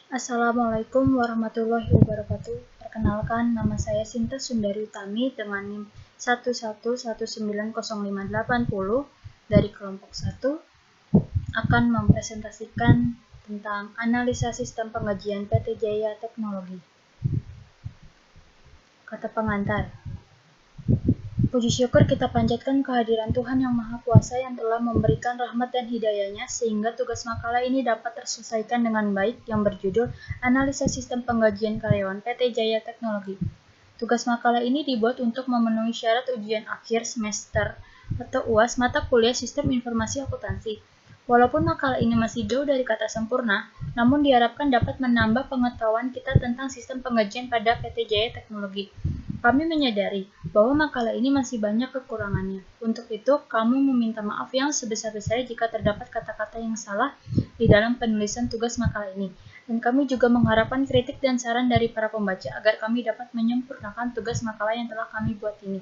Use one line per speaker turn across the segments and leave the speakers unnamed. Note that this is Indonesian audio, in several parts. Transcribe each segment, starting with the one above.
Assalamualaikum warahmatullahi wabarakatuh. Perkenalkan, nama saya Sinta Sundari Utami dengan NIM 111905810 dari kelompok 1 akan mempresentasikan tentang analisa sistem pengajian PT Jaya Teknologi. Kata pengantar. Puji syukur kita panjatkan kehadiran Tuhan Yang Maha Kuasa yang telah memberikan rahmat dan hidayahnya sehingga tugas makalah ini dapat terselesaikan dengan baik yang berjudul Analisa Sistem Penggajian Karyawan PT Jaya Teknologi. Tugas makalah ini dibuat untuk memenuhi syarat ujian akhir semester atau UAS mata kuliah Sistem Informasi Akuntansi. Walaupun makalah ini masih jauh dari kata sempurna, namun diharapkan dapat menambah pengetahuan kita tentang sistem penggajian pada PT Jaya Teknologi. Kami menyadari bahwa makalah ini masih banyak kekurangannya. Untuk itu, kami meminta maaf yang sebesar-besarnya jika terdapat kata-kata yang salah di dalam penulisan tugas makalah ini. Dan kami juga mengharapkan kritik dan saran dari para pembaca agar kami dapat menyempurnakan tugas makalah yang telah kami buat ini.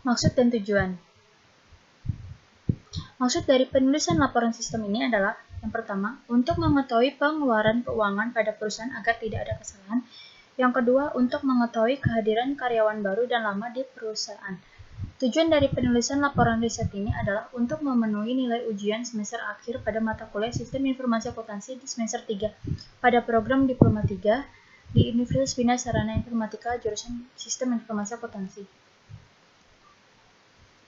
Maksud dan tujuan. Maksud dari penulisan laporan sistem ini adalah, yang pertama, untuk mengetahui pengeluaran keuangan pada perusahaan agar tidak ada kesalahan. Yang kedua, untuk mengetahui kehadiran karyawan baru dan lama di perusahaan. Tujuan dari penulisan laporan riset ini adalah untuk memenuhi nilai ujian semester akhir pada mata kuliah Sistem Informasi Akuntansi di semester 3 pada program Diploma 3 di Universitas Bina Sarana Informatika jurusan Sistem Informasi Akuntansi.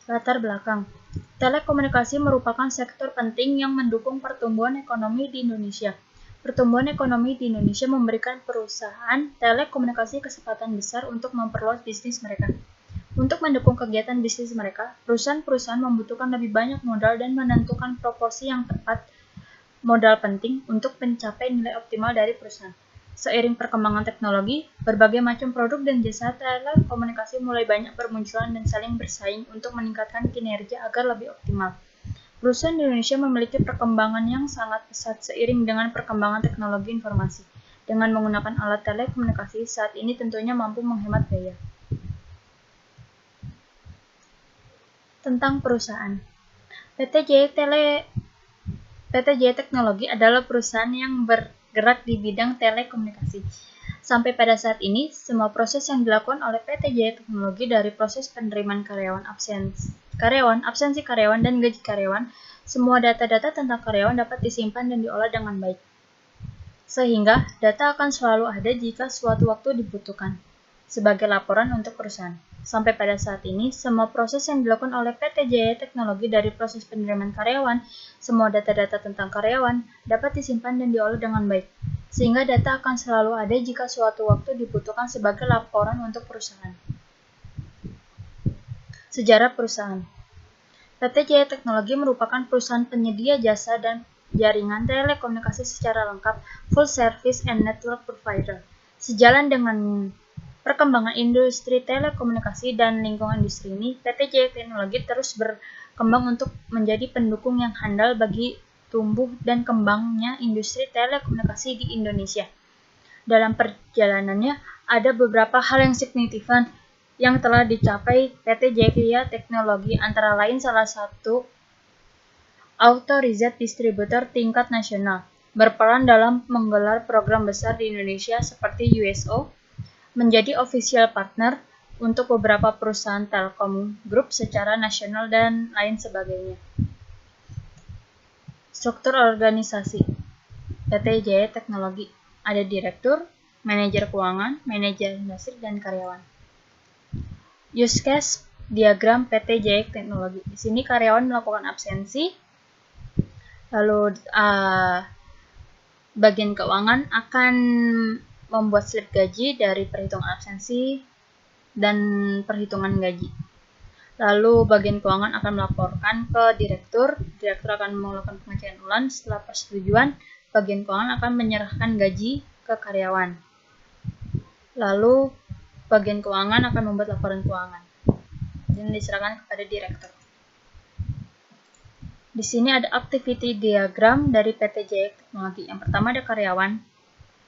Latar belakang. Telekomunikasi merupakan sektor penting yang mendukung pertumbuhan ekonomi di Indonesia. Pertumbuhan ekonomi di Indonesia memberikan perusahaan telekomunikasi kesempatan besar untuk memperluas bisnis mereka. Untuk mendukung kegiatan bisnis mereka, perusahaan-perusahaan membutuhkan lebih banyak modal dan menentukan proporsi yang tepat modal penting untuk mencapai nilai optimal dari perusahaan. Seiring perkembangan teknologi, berbagai macam produk dan jasa telekomunikasi mulai banyak bermunculan dan saling bersaing untuk meningkatkan kinerja agar lebih optimal. Perusahaan di Indonesia memiliki perkembangan yang sangat pesat seiring dengan perkembangan teknologi informasi. Dengan menggunakan alat telekomunikasi, saat ini tentunya mampu menghemat biaya. Tentang perusahaan. PT Jaya Teknologi adalah perusahaan yang bergerak di bidang telekomunikasi. Sampai pada saat ini, semua proses yang dilakukan oleh PT Jaya Teknologi dari proses penerimaan karyawan, absensi karyawan, dan gaji karyawan, semua data-data tentang karyawan dapat disimpan dan diolah dengan baik. Sehingga, data akan selalu ada jika suatu waktu dibutuhkan, sebagai laporan untuk perusahaan. Sampai pada saat ini, semua proses yang dilakukan oleh PT Jaya Teknologi dari proses penerimaan karyawan, semua data-data tentang karyawan dapat disimpan dan diolah dengan baik. Sehingga data akan selalu ada jika suatu waktu dibutuhkan sebagai laporan untuk perusahaan. Sejarah perusahaan. PT Jaya Teknologi merupakan perusahaan penyedia jasa dan jaringan telekomunikasi secara lengkap, full service and network provider. Sejalan dengan perkembangan industri telekomunikasi dan lingkungan industri ini, PT Jaya Teknologi terus berkembang untuk menjadi pendukung yang handal bagi tumbuh dan kembangnya industri telekomunikasi di Indonesia. Dalam perjalanannya, ada beberapa hal yang signifikan yang telah dicapai PT Jaya Teknologi, antara lain salah satu authorized distributor tingkat nasional, berperan dalam menggelar program besar di Indonesia seperti USO, menjadi official partner untuk beberapa perusahaan Telkom Group secara nasional dan lain sebagainya. Struktur organisasi PT Jaya Teknologi ada direktur, manajer keuangan, manajer industri, dan karyawan. Use case diagram PT Jaya Teknologi. Di sini karyawan melakukan absensi, lalu bagian keuangan akan membuat slip gaji dari perhitungan absensi dan perhitungan gaji. Lalu bagian keuangan akan melaporkan ke direktur akan melakukan pengecekan ulang. Setelah persetujuan, bagian keuangan akan menyerahkan gaji ke karyawan. Lalu bagian keuangan akan membuat laporan keuangan dan diserahkan kepada direktur. Di sini ada activity diagram dari PT Jaya Teknologi. Yang pertama ada karyawan.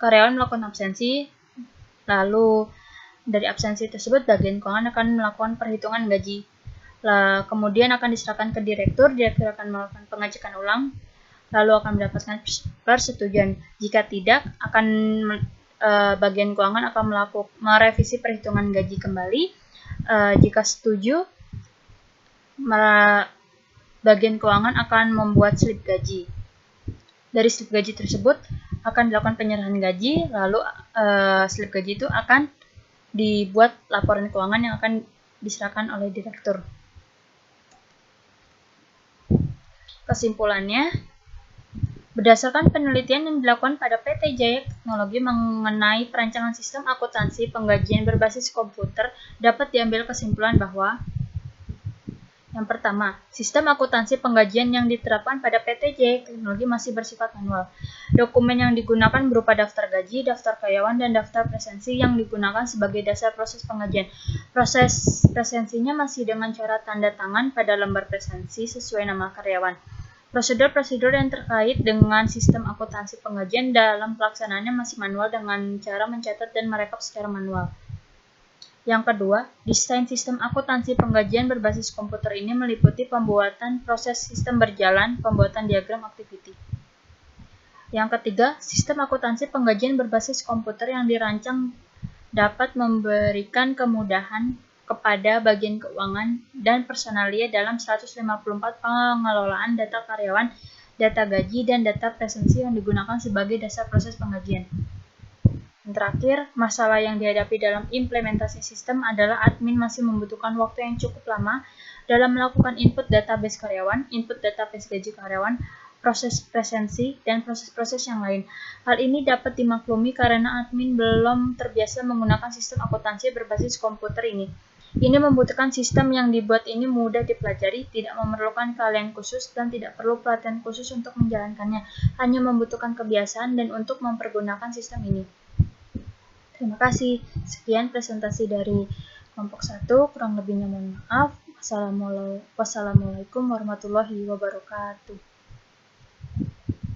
Karyawan melakukan absensi, lalu dari absensi tersebut bagian keuangan akan melakukan perhitungan gaji. Kemudian akan diserahkan ke direktur akan melakukan pengecekan ulang. lalu akan mendapatkan persetujuan. Jika tidak, akan bagian keuangan akan merevisi perhitungan gaji kembali. Jika setuju, bagian keuangan akan membuat slip gaji. Dari slip gaji tersebut akan dilakukan penyerahan gaji, lalu slip gaji itu akan dibuat laporan keuangan yang akan diserahkan oleh direktur. Kesimpulannya, berdasarkan penelitian yang dilakukan pada PT Jaya Teknologi mengenai perancangan sistem akuntansi penggajian berbasis komputer, dapat diambil kesimpulan bahwa yang pertama, sistem akuntansi penggajian yang diterapkan pada PT Jaya Teknologi masih bersifat manual. Dokumen yang digunakan berupa daftar gaji, daftar karyawan, dan daftar presensi yang digunakan sebagai dasar proses penggajian. Proses presensinya masih dengan cara tanda tangan pada lembar presensi sesuai nama karyawan. Prosedur-prosedur yang terkait dengan sistem akuntansi penggajian dalam pelaksanaannya masih manual dengan cara mencatat dan merekap secara manual. Yang kedua, desain sistem akuntansi penggajian berbasis komputer ini meliputi pembuatan proses sistem berjalan, pembuatan diagram activity. Yang ketiga, sistem akuntansi penggajian berbasis komputer yang dirancang dapat memberikan kemudahan kepada bagian keuangan dan personalia dalam 154 pengelolaan data karyawan, data gaji, dan data presensi yang digunakan sebagai dasar proses penggajian. Yang terakhir, masalah yang dihadapi dalam implementasi sistem adalah admin masih membutuhkan waktu yang cukup lama dalam melakukan input database karyawan, input database gaji karyawan, proses presensi, dan proses-proses yang lain. Hal ini dapat dimaklumi karena admin belum terbiasa menggunakan sistem akuntansi berbasis komputer ini. Ini membutuhkan sistem yang dibuat ini mudah dipelajari, tidak memerlukan keahlian khusus, dan tidak perlu pelatihan khusus untuk menjalankannya, hanya membutuhkan kebiasaan dan untuk mempergunakan sistem ini. Terima kasih. Sekian presentasi dari kelompok 1. Kurang lebihnya mohon maaf. Wassalamualaikum warahmatullahi wabarakatuh.